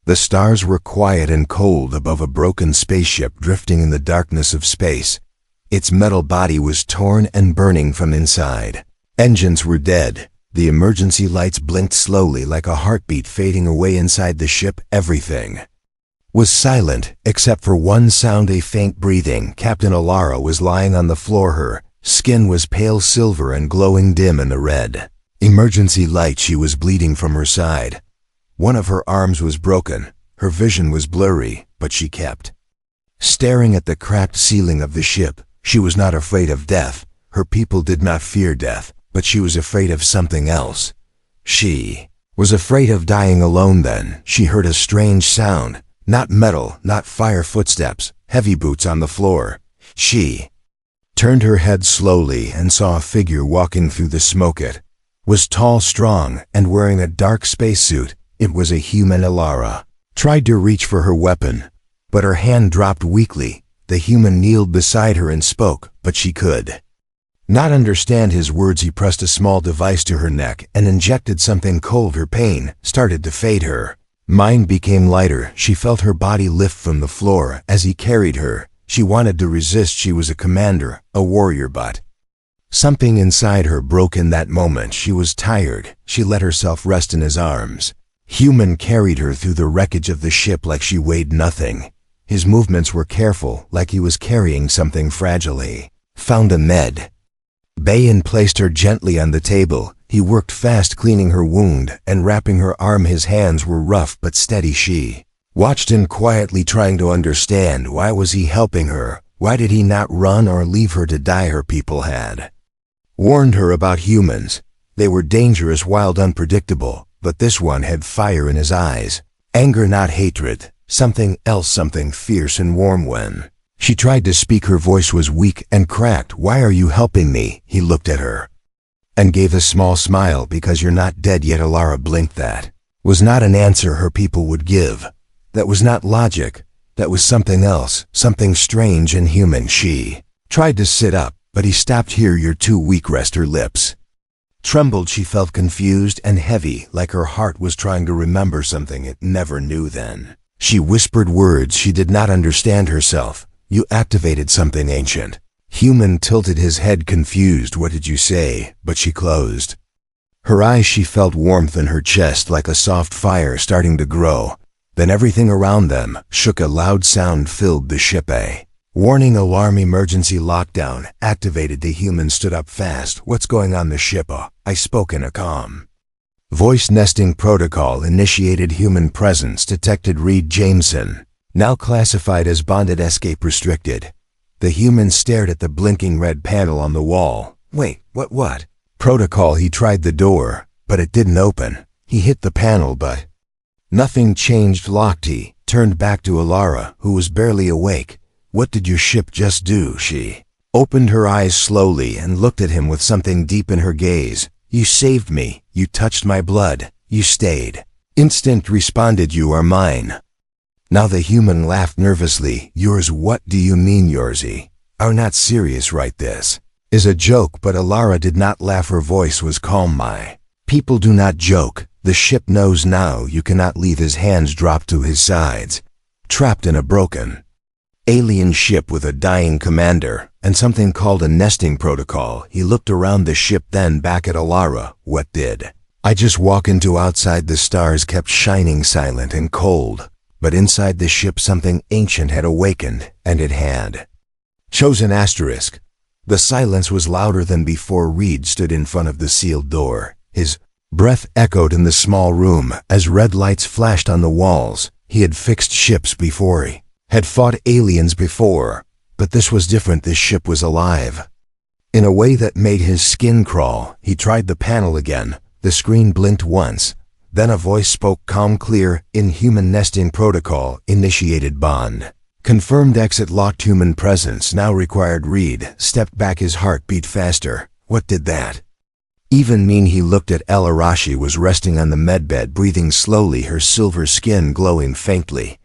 The stars were quiet and cold above a broken spaceship drifting in the darkness of space. Its metal body was torn and burning from inside. Engines were dead. The emergency lights blinked slowly like a heartbeat fading away inside the ship. Everything was silent except for one sound, a faint breathing. Captain Alara was lying on the floor. Her skin was pale silver and glowing dim in the red emergency light. She was bleeding from her side. One of her arms was broken. Her vision was blurry, but she kept staring at the cracked ceiling of the ship. She was not afraid of death. Her people did not fear death, but she was afraid of something else. She was afraid of dying alone. Then she heard a strange sound. Not metal, not fire. Footsteps, heavy boots on the floor. She turned her head slowly and saw a figure walking through the smoke. It was tall, strong, and wearing a dark spacesuit. It was a human. Alara tried to reach for her weapon, but her hand dropped weakly. The human kneeled beside her and spoke, but she could not understand his words. He pressed a small device to her neck and injected something cold. Her pain started to fade. Her mind became lighter. She felt her body lift from the floor as he carried her. She wanted to resist. She was a commander, a warrior, but something inside her broke in that moment. She was tired. She let herself rest in his arms. Human carried her through the wreckage of the ship like she weighed nothing. His movements were careful, like he was carrying something fragile. He found a med bay and placed her gently on the table. He worked fast, cleaning her wound and wrapping her arm. His hands were rough but steady. She watched him quietly, trying to understand. Why was he helping her? Why did he not run or leave her to die? Her people had warned her about humans. They were dangerous, wild, unpredictable. But this one had fire in his eyes. Anger, not hatred. Something else, something fierce and warm. When she tried to speak, her voice was weak and cracked. Why are you helping me? He looked at her and gave a small smile. Because you're not dead yet. Alara blinked. That was not an answer her people would give. That was not logic. That was something else, something strange and human. She tried to sit up, but he stopped. Here, you're too weak. Rest. Her lips trembled. She felt confused and heavy, like her heart was trying to remember something it never knew. Then she whispered words she did not understand herself. You activated something ancient. Human tilted his head, confused. What did you say? But she closed her eyes. She felt warmth in her chest, like a soft fire starting to grow. Then everything around them shook. A loud sound filled the ship. A warning alarm, emergency lockdown activated. The human stood up fast. What's going on? The ship. I spoke in a calm voice. Nesting protocol initiated. Human presence detected. Reed Jameson. Now classified as bonded. Escape restricted. The human stared at the blinking red panel on the wall. Wait, what? Protocol. He tried the door, but it didn't open. He hit the panel, but nothing changed. Locked. He turned back to Alara, who was barely awake. What did your ship just do? She opened her eyes slowly and looked at him with something deep in her gaze. You saved me. You touched my blood. You stayed. Instinct responded. You are mine. Now the human laughed nervously. Yours? What do you mean yours? Are not serious, right? This is a joke. But Alara did not laugh. Her voice was calm. My people do not joke. The ship knows now. You cannot leave. His hands dropped to his sides. Trapped in a broken alien ship with a dying commander and something called a nesting protocol. He looked around the ship, then back at Alara. What did I just walk into? Outside the stars kept shining, silent and cold. But inside the ship something ancient had awakened, and it had chosen asterisk. The silence was louder than before. Reed stood in front of the sealed door. His breath echoed in the small room as red lights flashed on the walls. He had fixed ships before. He had fought aliens before, but this was different. This ship was alive in a way that made his skin crawl. He tried the panel again. The screen blinked once. Then a voice spoke, calm, clear. Inhuman nesting protocol initiated. Bond confirmed. Exit locked. Human presence now required. Reed stepped back. His heart beat faster. What did that even mean? He looked at El Arashi. Was resting on the medbed, breathing slowly, her silver skin glowing faintly.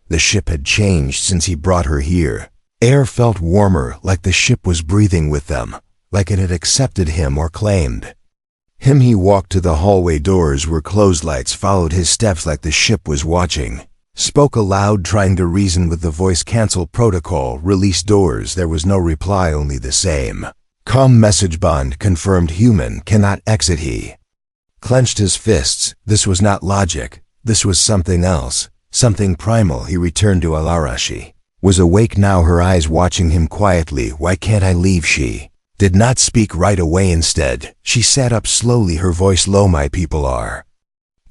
The ship had changed since he brought her here. Air felt warmer, like the ship was breathing with them, like it had accepted him or claimed him. He walked to the hallway. Doors were closed. Lights followed his steps like the ship was watching. Spoke aloud, trying to reason with the voice cancel protocol. Release doors. There was no reply, only the same calm message. Bond confirmed. Human cannot exit. He clenched his fists. This was not logic. This was something else. Something primal. He returned to Alara. She was awake now, her eyes watching him quietly. Why can't I leave? She did not speak right away. Instead, she sat up slowly, her voice low. My people are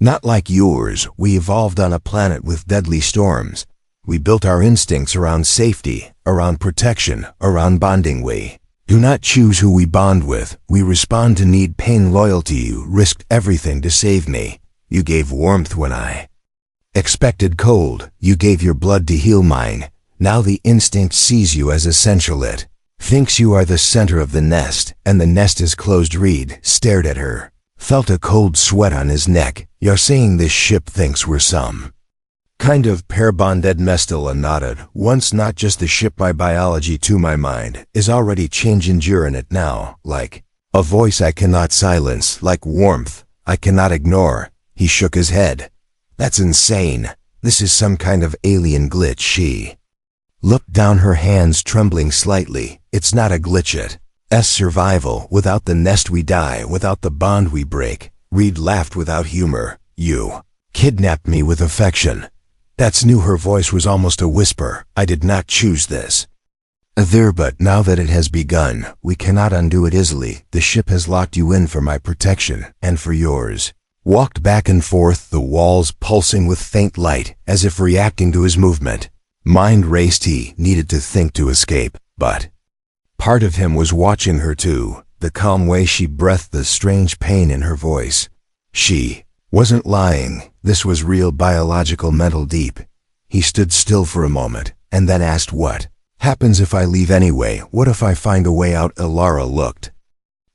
not like yours. We evolved on a planet with deadly storms. We built our instincts around safety, around protection, around bonding. We do not choose who we bond with. We respond to need, pain, loyalty. You risked everything to save me. You gave warmth when I expected cold. You gave your blood to heal mine. Now the instinct sees you as essential. It thinks you are the center of the nest, and the nest is closed. Reed stared at her, felt a cold sweat on his neck. You're saying this ship thinks we're some kind of pair? Bonded. Mestilla nodded. Once not just the ship. My biology, to my mind, is already changing. During it now, like a voice I cannot silence, like warmth I cannot ignore. He shook his head. That's insane. This is some kind of alien glitch. She looked down, her hands trembling slightly. It's not a glitch. It's survival. Without the nest we die. Without the bond we break. Reed laughed without humor. You kidnapped me with affection. That's new. Her voice was almost a whisper. I did not choose this. But now that it has begun, we cannot undo it easily. The ship has locked you in for my protection, and for yours. Walked back and forth, the walls pulsing with faint light, as if reacting to his movement. Mind raced. He needed to think to escape, but part of him was watching her too. The calm way she breathed, the strange pain in her voice. She wasn't lying. This was real, biological, mental, deep. He stood still for a moment, and then asked, what happens if I leave anyway? What if I find a way out? Alara looked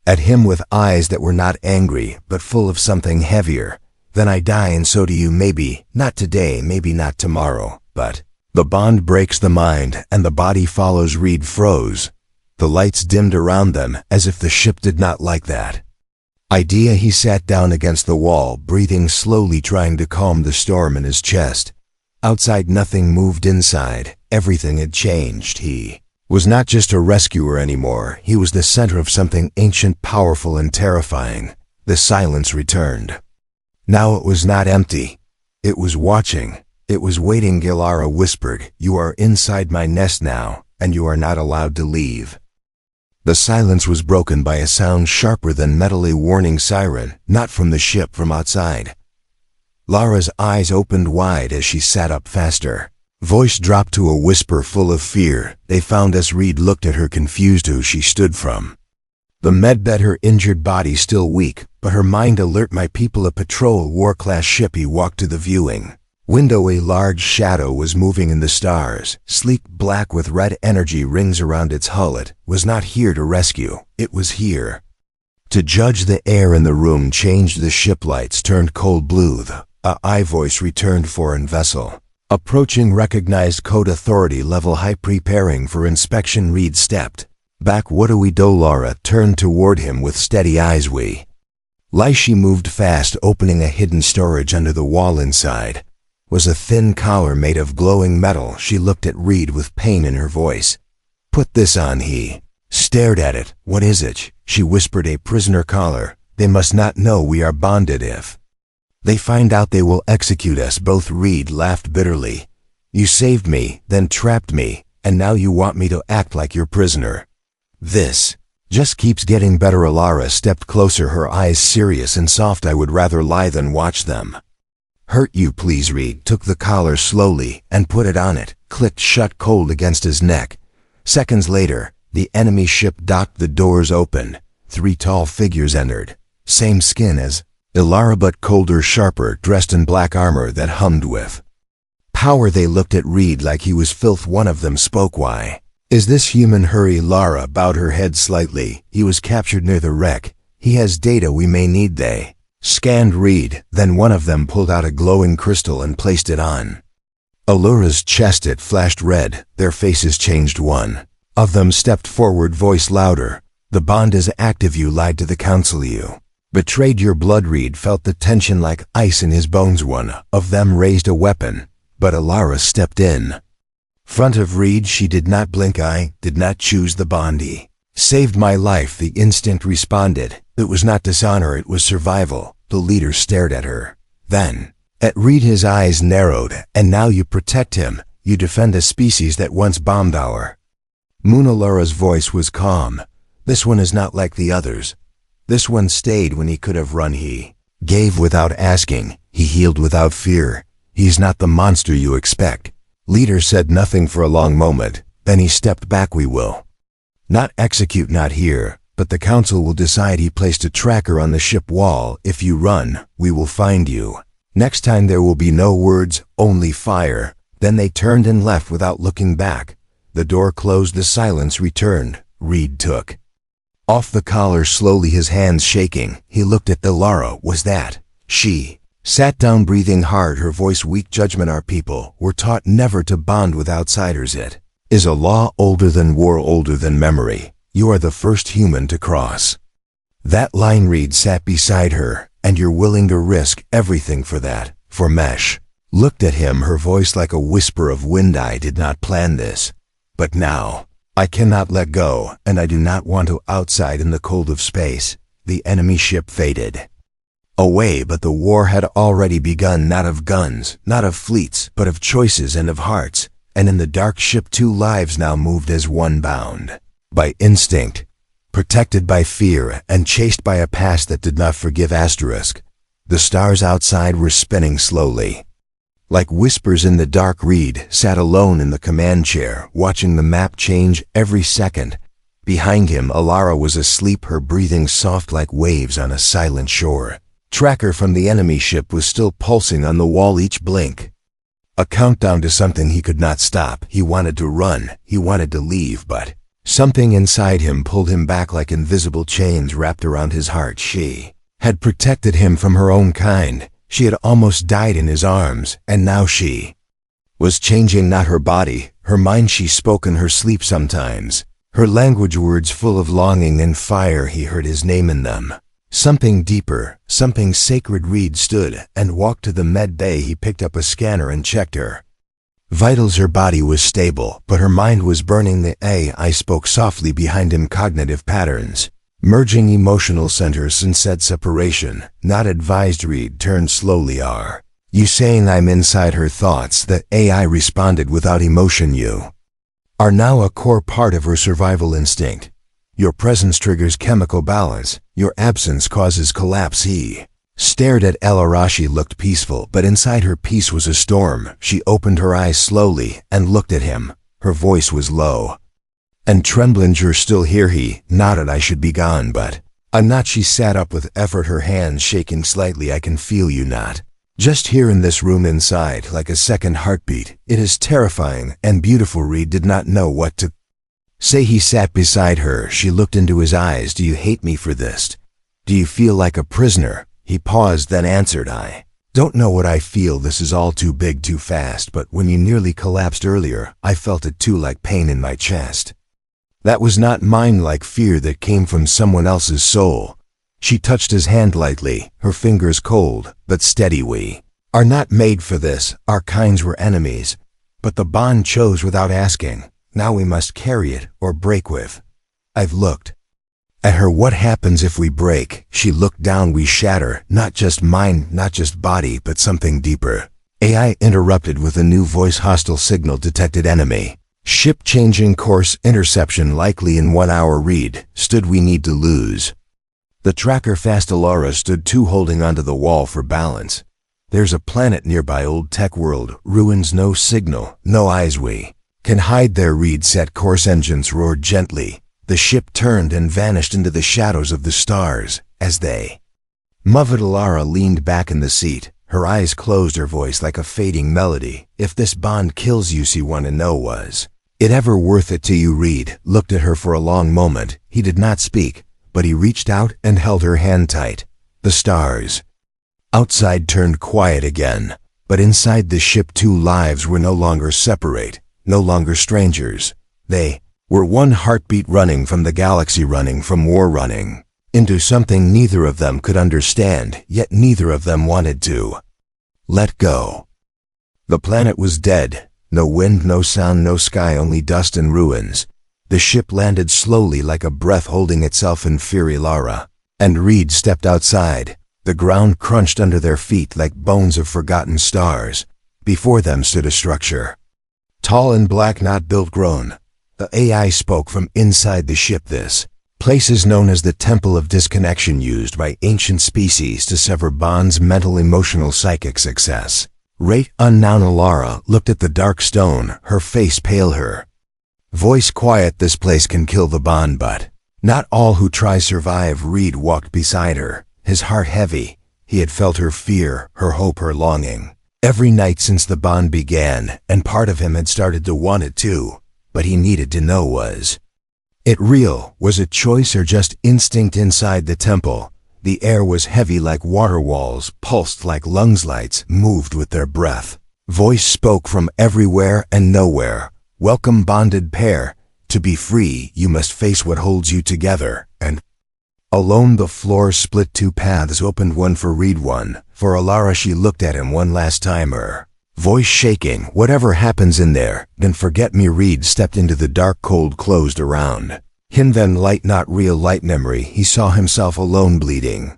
at him with eyes that were not angry, but full of something heavier. Then I die, and so do you. Maybe not today, maybe not tomorrow, but the bond breaks the mind, and the body follows. Reed froze. The lights dimmed around them, as if the ship did not like that idea. He sat down against the wall, breathing slowly, trying to calm the storm in his chest. Outside nothing moved. Inside, everything had changed. He was not just a rescuer anymore. He was the center of something ancient, powerful, and terrifying. The silence returned. Now it was not empty. It was watching. It was waiting. Gilara whispered, you are inside my nest now, and you are not allowed to leave. The silence was broken by a sound sharper than metal, a warning siren, not from the ship, from outside. Lara's eyes opened wide as she sat up faster. Voice dropped to a whisper full of fear. They found us. Reed looked at her, confused who she stood from. The medbed, her injured body still weak, but her mind alert. My people, a patrol war-class ship. He walked to the viewing window. A large shadow was moving in the stars, sleek black with red energy rings around its hull. It was not here to rescue. It was here to judge. The air in the room changed. The ship lights turned cold blue. The I voice returned. Foreign vessel approaching. Recognized code. Authority level high. Preparing for inspection. Reed stepped back. What do we do? Lara turned toward him with steady eyes. We lie. She moved fast, opening a hidden storage under the wall. Inside was a thin collar made of glowing metal. She looked at Reed with pain in her voice. Put this on. He stared at it. What is it? She whispered. A prisoner collar. They must not know we are bonded. If they find out, they will execute us both. Reed laughed bitterly. You saved me, then trapped me, and now you want me to act like your prisoner. This just keeps getting better. Alara stepped closer, her eyes serious and soft. I would rather lie than watch them hurt you. Please. Reed took the collar slowly and put it on. It clicked shut cold against his neck. Seconds later, the enemy ship docked. The doors opened. 3 tall figures entered. Same skin as Ilara, but colder, sharper, dressed in black armor that hummed with power. They looked at Reed like he was filth. One of them spoke. Why is this human? Hurry. Lara bowed her head slightly. He was captured near the wreck. He has data we may need. They scanned Reed. Then one of them pulled out a glowing crystal and placed it on Allura's chest. It flashed red. Their faces changed. One of them stepped forward, voice louder. The bond is active. You lied to the council. You betrayed your blood. Reed felt the tension like ice in his bones. One of them raised a weapon. But Alara stepped in. Front of Reed, she did not blink. I did not choose the Bondi. Saved my life, the instinct responded. It was not dishonor, it was survival. The leader stared at her. Then, at Reed, his eyes narrowed. And now you protect him. You defend a species that once bombed our. Alara's voice was calm. This one is not like the others. This one stayed when he could have run. He gave without asking. He healed without fear. He's not the monster you expect. Leader said nothing for a long moment. Then he stepped back. We will not execute, not here, but the council will decide. He placed a tracker on the ship wall. If you run, we will find you. Next time there will be no words, only fire. Then they turned and left without looking back. The door closed, the silence returned. Reed took off the collar slowly, his hands shaking. He looked at Alara. Was that she? Sat down, breathing hard, her voice weak. Judgment. Our people were taught never to bond with outsiders. It is a law older than war, older than memory. You are the first human to cross that line. Reed sat beside her. And you're willing to risk everything for that, for Mesh. Looked at him, her voice like a whisper of wind. I did not plan this. But now, I cannot let go, and I do not want to. Outside in the cold of space, the enemy ship faded away, but the war had already begun, not of guns, not of fleets, but of choices and of hearts. And in the dark ship, two lives now moved as one, bound by instinct, protected by fear, and chased by a past that did not forgive. The stars outside were spinning slowly, like whispers in the dark. Reed sat alone in the command chair, watching the map change every second. Behind him, Alara was asleep, her breathing soft like waves on a silent shore. Tracker from the enemy ship was still pulsing on the wall, each blink a countdown to something he could not stop. He wanted to run, he wanted to leave, but something inside him pulled him back like invisible chains wrapped around his heart. She had protected him from her own kind. She had almost died in his arms, and now she was changing, not her body, her mind. She spoke in her sleep sometimes, her language, words full of longing and fire. He heard his name in them. Something deeper, something sacred. Reed stood and walked to the med bay. He picked up a scanner and checked her vitals. Her body was stable, but her mind was burning. The AI spoke softly behind him, cognitive patterns, merging emotional centers, and said separation, not advised. Reed turned slowly. Are you saying I'm inside her thoughts? The AI responded without emotion. You are now a core part of her survival instinct. Your presence triggers chemical balance. Your absence causes collapse. He stared at Alara. She looked peaceful, but inside her peace was a storm. She opened her eyes slowly and looked at him. Her voice was low and trembling. You're still here? He nodded. I should be gone, but I'm not. She sat up with effort, her hands shaking slightly. I can feel you, not just here in this room, inside, like a second heartbeat. It is terrifying and beautiful. Reed did not know what to say. He sat beside her. She looked into his eyes. Do you hate me for this? Do you feel like a prisoner? He paused, then answered, I don't know what I feel. This is all too big, too fast, but when you nearly collapsed earlier, I felt it too, like pain in my chest. That was not mine, like fear that came from someone else's soul. She touched his hand lightly, her fingers cold, but steady. We are not made for this. Our kinds were enemies, but the bond chose without asking. Now we must carry it or break with. I've looked at her. What happens if we break? She looked down. We shatter, not just mind, not just body, but something deeper. AI interrupted with a new voice. Hostile signal detected. Enemy ship changing course. Interception likely in 1 hour. Reed stood. We need to lose the tracker fast. Alara stood too, holding onto the wall for balance. There's a planet nearby, old tech world, ruins, no signal, no eyes. We can hide there. Reed set course. Engines roared gently. The ship turned and vanished into the shadows of the stars. As they moved, Alara leaned back in the seat, her eyes closed, her voice like a fading melody. If this bond kills you, she want to know, was it ever worth it to you? Reed looked at her for a long moment. He did not speak, but he reached out and held her hand tight. The stars outside turned quiet again, but inside the ship, two lives were no longer separate, no longer strangers. They were one heartbeat, running from the galaxy, running from war, running into something neither of them could understand, yet neither of them wanted to let go. The planet was dead. No wind, no sound, no sky, only dust and ruins. The ship landed slowly like a breath holding itself in fury. Lara and Reed stepped outside. The ground crunched under their feet like bones of forgotten stars. Before them stood a structure. Tall and black, not built, grown. The AI spoke from inside the ship. This place is known as the Temple of Disconnection, used by ancient species to sever bonds, mental, emotional, psychic success. Rate unknown. Lara looked at the dark stone, her face pale, her voice quiet. This place can kill the bond, but not all who try survive. Reed walked beside her, his heart heavy. He had felt her fear, her hope, her longing. Every night since the bond began, and part of him had started to want it too. But he needed to know, was it real? Was it choice or just instinct? Inside the temple, the air was heavy like water walls, pulsed like lungs, lights moved with their breath. Voice spoke from everywhere and nowhere. Welcome, bonded pair. To be free, you must face what holds you together, and alone. The floor split. Two paths opened, one for Reed, one for Alara. She looked at him one last time, her voice shaking. Whatever happens in there, then forget me. Reed stepped into the dark, cold closed around him. Then light, not real light, memory. He saw himself alone, bleeding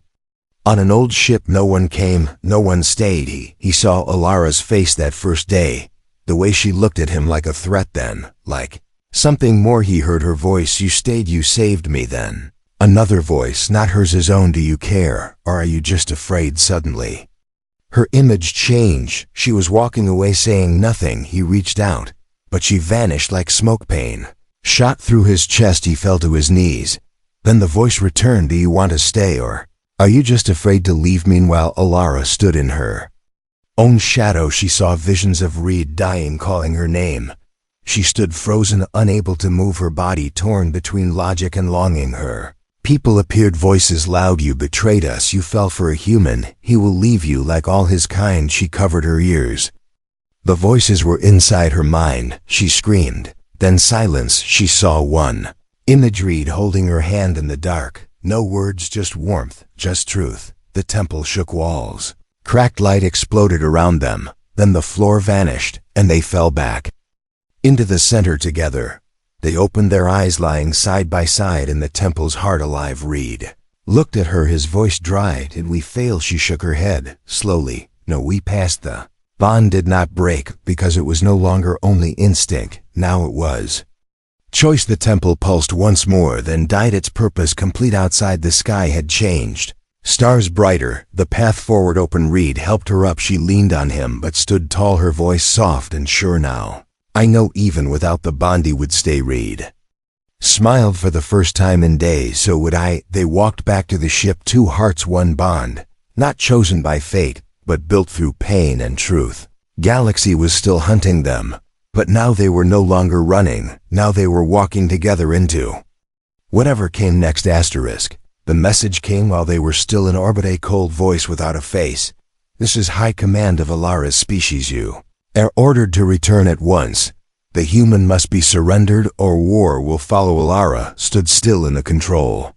on an old ship. No one came, no one stayed. He saw Alara's face that first day. The way she looked at him, like a threat, then like something more. He heard her voice. You stayed, you saved me. Then another voice, not hers, his own. Do you care, or are you just afraid? Suddenly her image changed. She was walking away, saying nothing. He reached out, but she vanished like smoke. Pain shot through his chest. He fell to his knees. Then the voice returned. Do you want to stay, or are you just afraid to leave? Meanwhile, Alara stood in her own shadow. She saw visions of Reed dying, calling her name. She stood frozen, unable to move, her body torn between logic and longing. Her people appeared, voices loud. You betrayed us. You fell for a human. He will leave you like all his kind. She covered her ears. The voices were inside her mind. She screamed. Then silence. She saw one image, Reed holding her hand in the dark. No words, just warmth, just truth. The temple shook. Walls cracked. Light exploded around them. Then the floor vanished, and they fell back into the center together. They opened their eyes, lying side by side in the temple's heart, alive. Reed looked at her, his voice dry. Did we fail? She shook her head slowly. No, we passed. The bond did not break, because it was no longer only instinct. Now it was choice. The temple pulsed once more, then died. Its purpose complete. Outside, the sky had changed. Stars brighter. The path forward open. Reed helped her up. She leaned on him, but stood tall, her voice soft and sure. Now I know even without the bond he would stay. Reed smiled. For the first time in days, so would I. They walked back to the ship, two hearts, one bond, not chosen by fate, but built through pain and truth. Galaxy was still hunting them, but now they were no longer running. Now they were walking together into whatever came next. Asterisk. The message came while they were still in orbit. A cold voice without a face. This is High Command of Alara's species. You are ordered to return at once. The human must be surrendered, or war will follow. Alara stood still in the control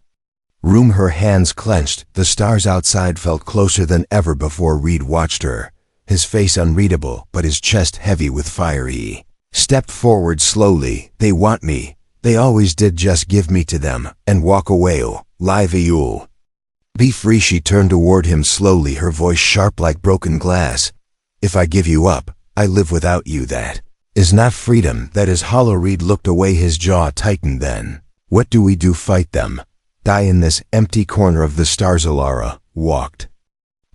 room, her hands clenched. The stars outside felt closer than ever before. Reed watched her, his face unreadable, but his chest heavy with fire. He stepped forward slowly. They want me. They always did. Just give me to them, and walk away. Oh, live, you'll be free. She turned toward him slowly, her voice sharp like broken glass. If I give you up, I live without you. That is not freedom. That is hollow. Reed looked away, his jaw tightened. Then what do we do? Fight them? Die in this empty corner of the stars? Alara walked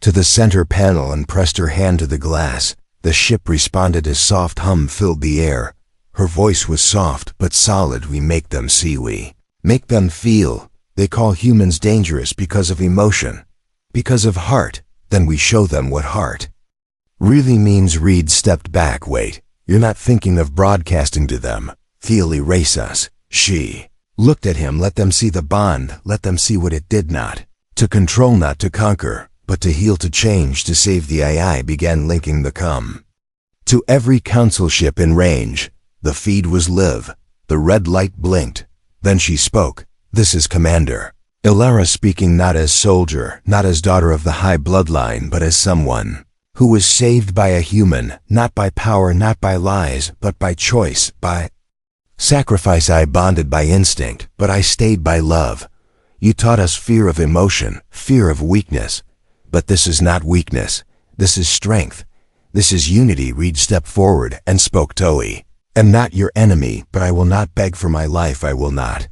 to the center panel and pressed her hand to the glass. The ship responded. A soft hum filled the air. Her voice was soft but solid. We make them see. We make them feel. They call humans dangerous because of emotion, because of heart. Then we show them what heart really means. Reed stepped back. Wait, you're not thinking of broadcasting to them. Feel, erase us. She looked at him. Let them see the bond. Let them see what it did. Not to control, not to conquer, but to heal, to change, to save. The AI began linking the com to every council ship in range. The feed was live. The red light blinked. Then she spoke. This is Commander Alara speaking, not as soldier, not as daughter of the high bloodline, but as someone who was saved by a human, not by power, not by lies, but by choice, by sacrifice. I bonded by instinct, but I stayed by love. You taught us fear of emotion, fear of weakness. But this is not weakness. This is strength. This is unity. Reed stepped forward and spoke. Toei, am not your enemy, but I will not beg for my life. I will not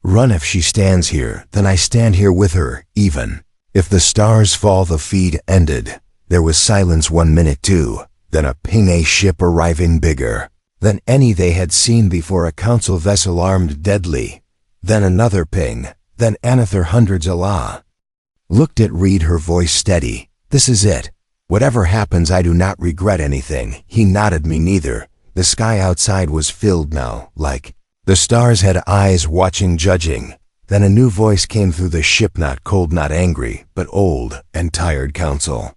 run. If she stands here, then I stand here with her, even if the stars fall. The feed ended. There was silence. 1 minute, 2, then a ping. A ship arriving, bigger than any they had seen before. A council vessel armed deadly. Then another ping. Then another. Hundreds. Allah looked at Reed, her voice steady. This is it. Whatever happens, I do not regret anything. He nodded. Me neither. The sky outside was filled now, like the stars had eyes watching, judging. Then a new voice came through the ship, not cold, not angry, but old and tired. Council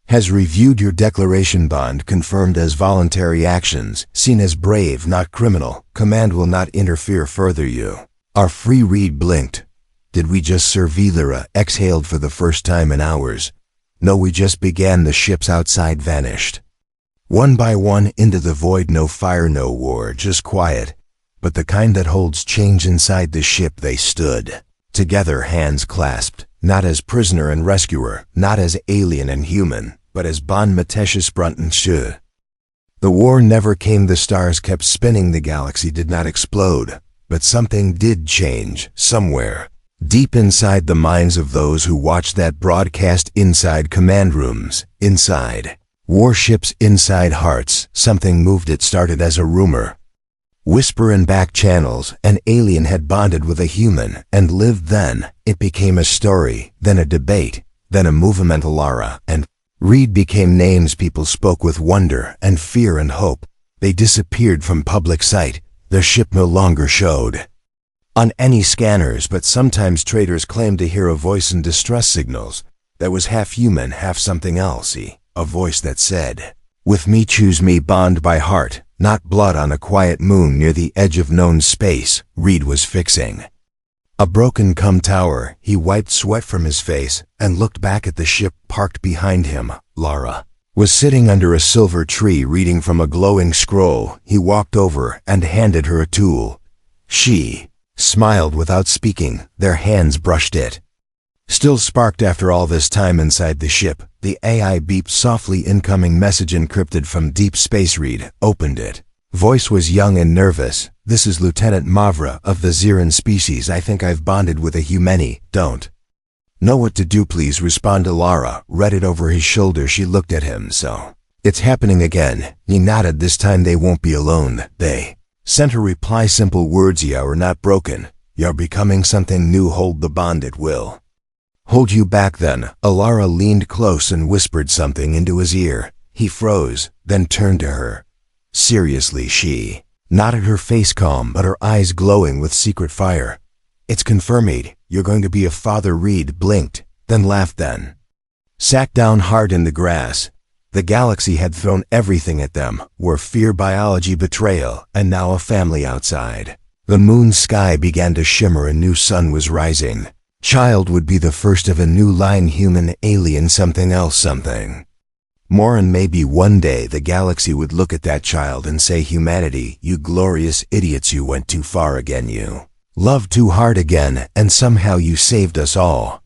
has reviewed your declaration. Bond confirmed as voluntary actions, seen as brave, not criminal. Command will not interfere further. You are free. Reed blinked. Did we just serve? Lyra exhaled for the first time in hours. No, we just began. The ships outside vanished, one by one, into the void. No fire, no war, just quiet, but the kind that holds change inside the ship. They stood together, hands clasped, not as prisoner and rescuer, not as alien and human, but as Bond, Matesha, Brunton, Shu. The war never came. The stars kept spinning. The galaxy did not explode, but something did change somewhere deep inside the minds of those who watched that broadcast. Inside command rooms, inside warships, inside hearts, something moved. It started as a rumor, whisper in back channels. An alien had bonded with a human and lived. Then it became a story, then a debate, then a movement. Lara and Reed became names. People spoke with wonder and fear and hope. They disappeared from public sight. The ship no longer showed on any scanners, but sometimes traders claimed to hear a voice in distress signals that was half human, half something else. A voice that said, with me, choose me. Bond by heart, not blood. On a quiet moon near the edge of known space, Reed was fixing a broken tower. He wiped sweat from his face and looked back at the ship parked behind him. Lara was sitting under a silver tree reading from a glowing scroll. He walked over and handed her a tool. She smiled without speaking. Their hands brushed it. Still sparked after all this time. Inside the ship, the AI beeped softly. Incoming message encrypted from deep space. Reed opened it. Voice was young and nervous. This is Lieutenant Mavra of the Ziran species. I think I've bonded with a humani. Don't know what to do. Please respond. Lara read it over his shoulder. She looked at him. So it's happening again. He nodded. This time they won't be alone. They sent her reply. Simple words. You're not broken. You're becoming something new. Hold the bond. It will hold you back. Then Alara leaned close and whispered something into his ear. He froze, then turned to her. Seriously, she nodded, her face calm but her eyes glowing with secret fire. It's confirmed. You're going to be a father. Reed blinked, then laughed, then sat down hard in the grass. The galaxy had thrown everything at them, war, fear, biology, betrayal, and now a family outside. The moon sky began to shimmer. A new sun was rising. Child would be the first of a new line. Human, alien, something else, something more. And maybe one day the galaxy would look at that child and say, humanity, you glorious idiots, you went too far again. You loved too hard again, and somehow you saved us all.